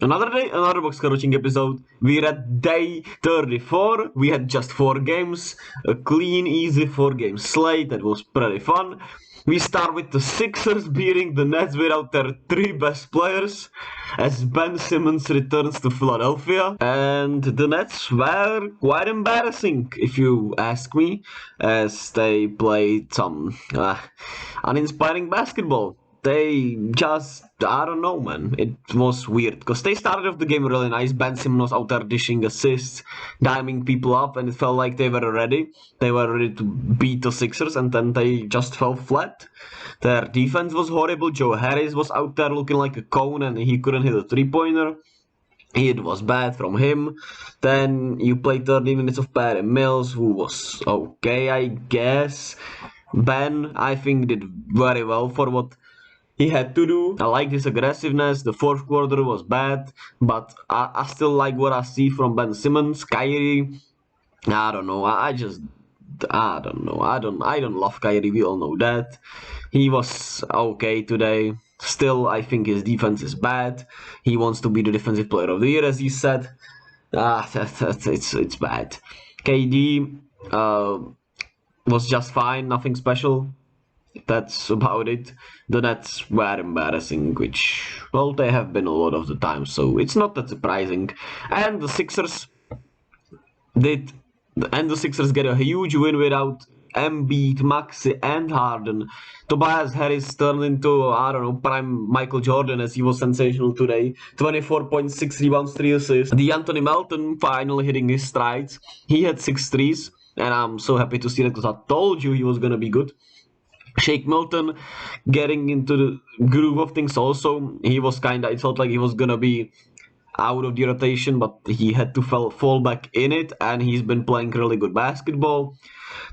Another day, another box coaching episode. We're at day 34. We had just 4 games. A clean, easy 4-game slate that was pretty fun. We start with the Sixers beating the Nets without their 3 best players as Ben Simmons returns to Philadelphia. And the Nets were quite embarrassing, if you ask me, as they played some uninspiring basketball. They just, I don't know, man. It was weird because they started off the game really nice. Ben Simmons was out there dishing assists, diming people up, and it felt like they were ready. They were ready to beat the Sixers, and then they just fell flat. Their defense was horrible. Joe Harris was out there looking like a cone, and he couldn't hit a 3-pointer. It was bad from him. Then you played 30 minutes of Patty Mills, who was okay, I guess. Ben, I think, did very well for what he had to do. I like his aggressiveness. The fourth quarter was bad, but I still like what I see from Ben Simmons. Kyrie, I don't know. I don't know. I don't love Kyrie. We all know that. He was okay today. Still, I think his defense is bad. He wants to be the defensive player of the year, as he said. It's bad. KD was just fine. Nothing special. That's about it. The Nets were embarrassing, which, well, they have been a lot of the time, so it's not that surprising. And the Sixers get a huge win without Embiid, Maxey, and Harden. Tobias Harris turned into, I don't know, prime Michael Jordan, as he was sensational today. 24.6 rebounds, 3 assists. The Anthony Melton finally hitting his strides. He had 6 threes, and I'm so happy to see that because I told you he was gonna be good. Shake Milton getting into the groove of things also. He was it felt like he was gonna be out of the rotation, but he had to fall back in it, and he's been playing really good basketball.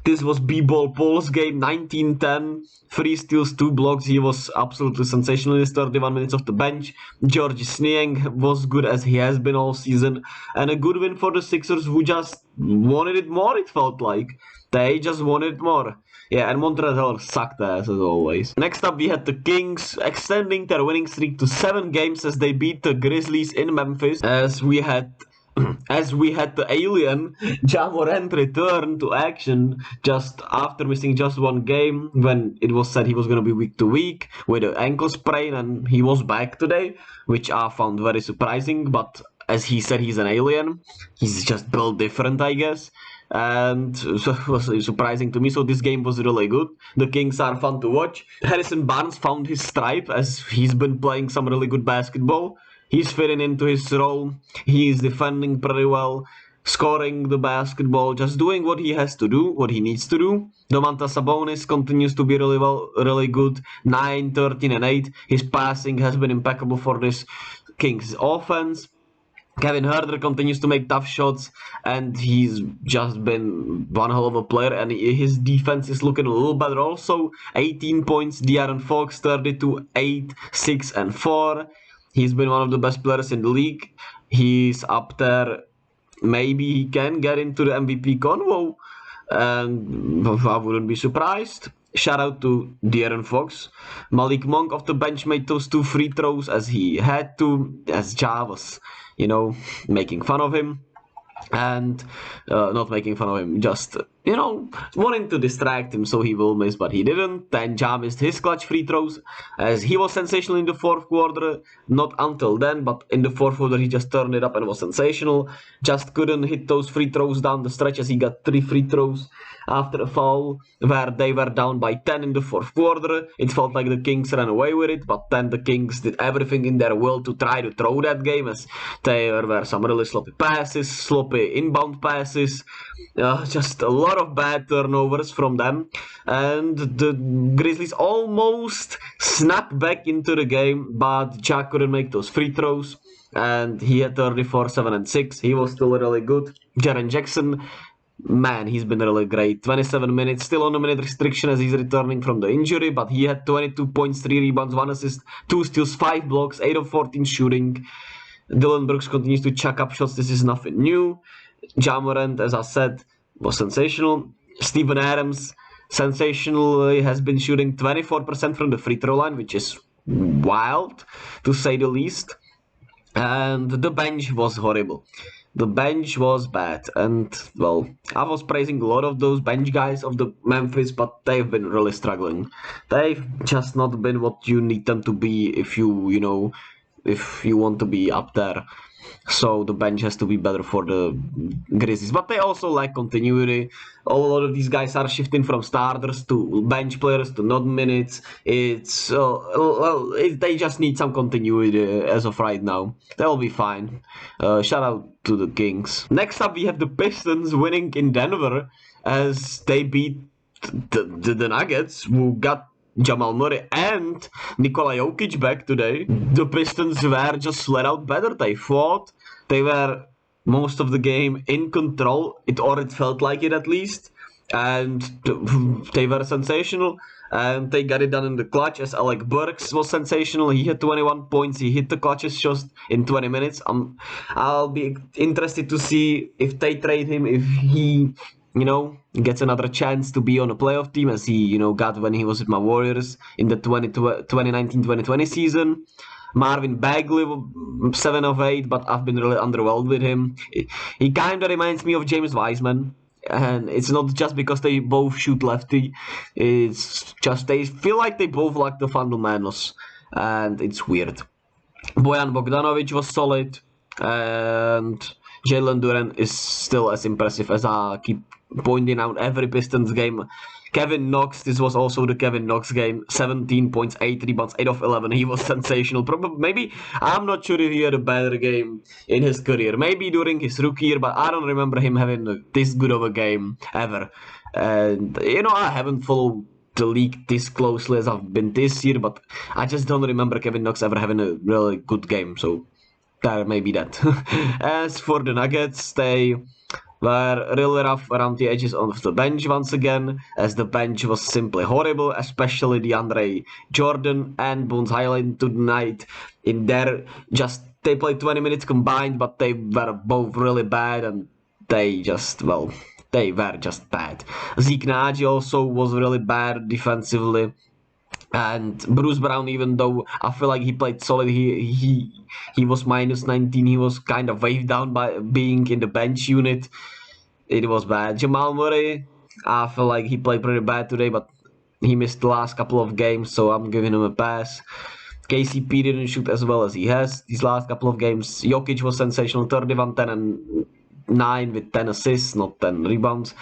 This was B-Ball Paul's game, 19-10, 3 steals, 2 blocks. He was absolutely sensational in his 31 minutes off the bench. Georges Niang was good as he has been all season, and a good win for the Sixers, who just wanted it more, it felt like. They just wanted it more. Yeah, and Montrezl sucked ass as always. Next up, we had the Kings extending their winning streak to 7 games as they beat the Grizzlies in Memphis. As we had the alien Ja Morant return to action just after missing just 1 game when it was said he was going to be week to week with an ankle sprain, and he was back today, which I found very surprising. But as he said, he's an alien. He's just built different, I guess. And so it was surprising to me. So this game was really good. The Kings are fun to watch. Harrison Barnes found his stripe as he's been playing some really good basketball. He's fitting into his role. He's defending pretty well, scoring the basketball, just doing what he has to do, what he needs to do. Domantas Sabonis continues to be really good. 9, 13, and 8. His passing has been impeccable for this Kings offense. Kevin Huerter continues to make tough shots, and he's just been one hell of a player, and his defense is looking a little better also. 18 points, De'Aaron Fox, 32, 8, 6, and 4. He's been one of the best players in the league. He's up there. Maybe he can get into the MVP convo, and I wouldn't be surprised. Shout out to De'Aaron Fox. Malik Monk off the bench made those 2 free throws as he had to, as Ja was, making fun of him. And not making fun of him, just, wanting to distract him so he will miss, but he didn't. Then Ja missed his clutch free throws as he was sensational in the 4th quarter. Not until then, but in the 4th quarter he just turned it up and was sensational. Just couldn't hit those free throws down the stretch as he got 3 free throws after a foul where they were down by 10 in the 4th quarter. It felt like the Kings ran away with it, but then the Kings did everything in their will to try to throw that game as there were some really sloppy passes, sloppy inbound passes, just a lot of bad turnovers from them, and the Grizzlies almost snapped back into the game, but Ja couldn't make those free throws, and he had 34, 7, and 6. He was still really good. Jaren Jackson, man, he's been really great. 27 minutes, still on a minute restriction as he's returning from the injury, but he had 22 points, 3 rebounds, 1 assist, 2 steals, 5 blocks, 8 of 14 shooting. Dylan Brooks continues to chuck up shots. This is nothing new. Ja Morant, as I said, was sensational. Steven Adams, sensational. He has been shooting 24% from the free throw line, which is wild, to say the least. And the bench was horrible. The bench was bad, and well, I was praising a lot of those bench guys of the Memphis, but they've been really struggling. They've just not been what you need them to be if if you want to be up there. So the bench has to be better for the Grizzlies, but they also lack continuity. A lot of these guys are shifting from starters to bench players to not minutes. They just need some continuity as of right now. They'll be fine. Shout out to the Kings. Next up, we have the Pistons winning in Denver as they beat the Nuggets, who got Jamal Murray and Nikola Jokic back today. The Pistons were just flat out better. They fought. They were most of the game in control, or it felt like it at least. And they were sensational. And they got it done in the clutch, as Alec Burks was sensational. He hit 21 points. He hit the clutches just in 20 minutes. I'll be interested to see if they trade him, if he gets another chance to be on a playoff team, as he, got when he was with my Warriors in the 2019-2020 season. Marvin Bagley, 7 of 8, but I've been really underwhelmed with him. He kind of reminds me of James Wiseman. And it's not just because they both shoot lefty. It's just they feel like they both lack the fundamentals. And it's weird. Bojan Bogdanovic was solid. And Jalen Duren is still as impressive, as I keep pointing out every Pistons game. Kevin Knox, this was also the Kevin Knox game. 17 points, 8 rebounds, 8 of 11. He was sensational. Probably, maybe, I'm not sure if he had a better game in his career. Maybe during his rookie year, but I don't remember him having this good of a game ever. And, I haven't followed the league this closely as I've been this year, but I just don't remember Kevin Knox ever having a really good game. So, there may be that. As for the Nuggets, they were really rough around the edges of the bench once again, as the bench was simply horrible, especially DeAndre Jordan and Bones Highland tonight. They played 20 minutes combined, but they were both really bad, and they were just bad. Zeke Naji also was really bad defensively. And Bruce Brown, even though I feel like he played solid, he was minus 19. He was kind of waved down by being in the bench unit. It was bad. Jamal Murray, I feel like he played pretty bad today, but he missed the last couple of games, so I'm giving him a pass. KCP didn't shoot as well as he has these last couple of games. Jokic was sensational, 31, 10, and 9 with 10 assists, not 10 rebounds.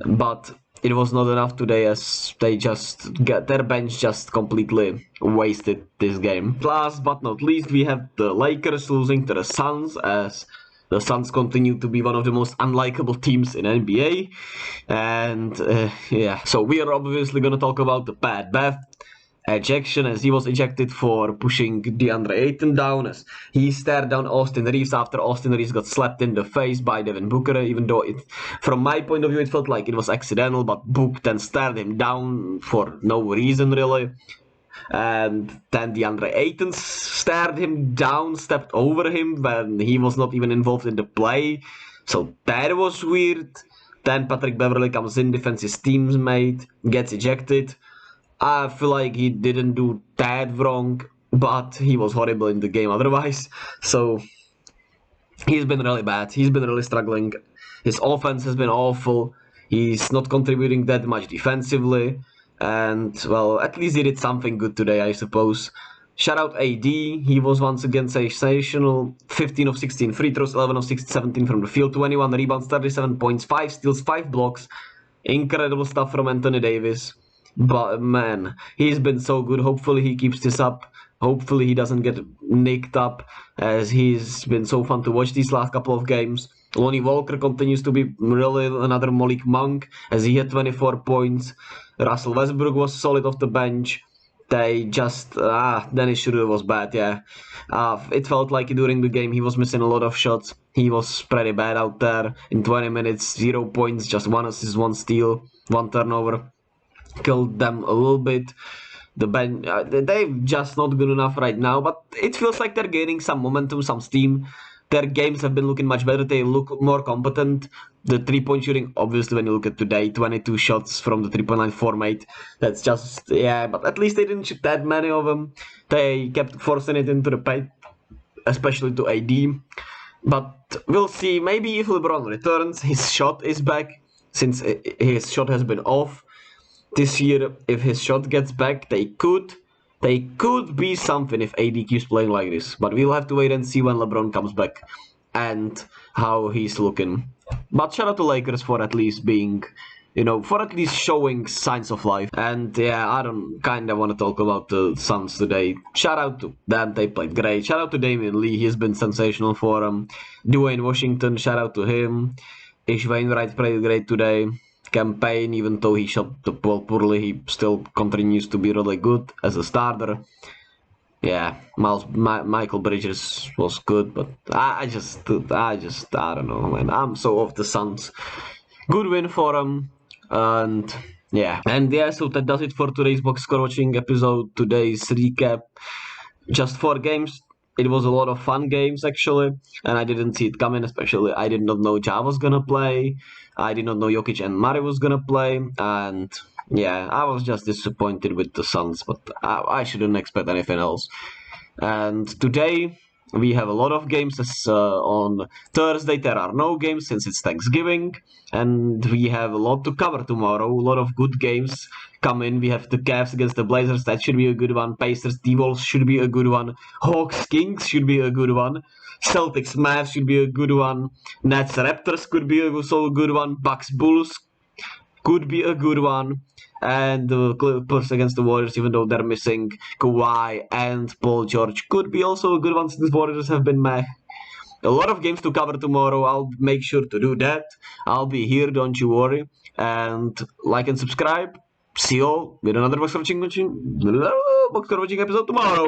But it was not enough today, as their bench just completely wasted this game. Last but not least, we have the Lakers losing to the Suns, as the Suns continue to be one of the most unlikable teams in NBA. And so we are obviously going to talk about the Pat Bev ejection, as he was ejected for pushing DeAndre Ayton down, as he stared down Austin Reeves after Austin Reeves got slapped in the face by Devin Booker, even though from my point of view, it felt like it was accidental, but Book then stared him down for no reason, really. And then DeAndre Ayton stared him down, stepped over him when he was not even involved in the play. So that was weird. Then Patrick Beverley comes in, defends his teammate, gets ejected. I feel like he didn't do that wrong, but he was horrible in the game otherwise. So he's been really bad. He's been really struggling. His offense has been awful. He's not contributing that much defensively. And, well, at least he did something good today, I suppose. Shout out AD. He was once again sensational. 15 of 16 free throws, 11 of 17 from the field, 21 rebounds, 37 points, 5 steals, 5 blocks. Incredible stuff from Anthony Davis. But man, he's been so good. Hopefully he keeps this up. Hopefully he doesn't get nicked up, as he's been so fun to watch these last couple of games. Lonnie Walker continues to be really another Malik Monk, as he had 24 points. Russell Westbrook was solid off the bench. They just... Dennis Schroeder was bad, yeah. It felt like during the game he was missing a lot of shots. He was pretty bad out there. In 20 minutes, 0 points, just 1 assist, 1 steal, 1 turnover. Killed them a little bit. The bench, they're just not good enough right now, but it feels like they're gaining some momentum, some steam. Their games have been looking much better. They look more competent. The 3-point shooting, obviously, when you look at today, 22 shots from the 3-point line formate. That's just, but at least they didn't shoot that many of them. They kept forcing it into the paint. especially to AD. But we'll see. Maybe if LeBron returns, his shot is back, since his shot has been off this year. If his shot gets back, they could be something if AD keeps playing like this. But we'll have to wait and see when LeBron comes back and how he's looking. But shout out to Lakers for at least being, for at least showing signs of life. And yeah, I don't kind of want to talk about the Suns today. Shout out to them, they played great. Shout out to Damian Lee, he's been sensational for them. Dwayne Washington, shout out to him. Ish Wainwright played great today. Campaign, even though he shot the ball poorly, he still continues to be really good as a starter. Yeah, Michael Bridges was good, but I don't know, man. I'm so off the Suns. Good win for them, and yeah, so that does it for today's box score watching episode. Today's recap, just 4 games. It was a lot of fun games actually, and I didn't see it coming. Especially, I did not know Ja was gonna play. I did not know Jokič and Murray was gonna play, and yeah, I was just disappointed with the Suns, but I shouldn't expect anything else. And today we have a lot of games. On Thursday there are no games since it's Thanksgiving, and we have a lot to cover tomorrow. A lot of good games come in. We have the Cavs against the Blazers. That should be a good one. Pacers T-Wolves should be a good one. Hawks Kings should be a good one. Celtics Mavs should be a good one. Nets Raptors could be also a good one. Bucks Bulls could be a good one. And the Clippers against the Warriors, even though they're missing Kawhi and Paul George, could be also a good one since the Warriors have been meh. A lot of games to cover tomorrow. I'll make sure to do that. I'll be here, don't you worry. And like and subscribe. See you all with another box score watching episode tomorrow.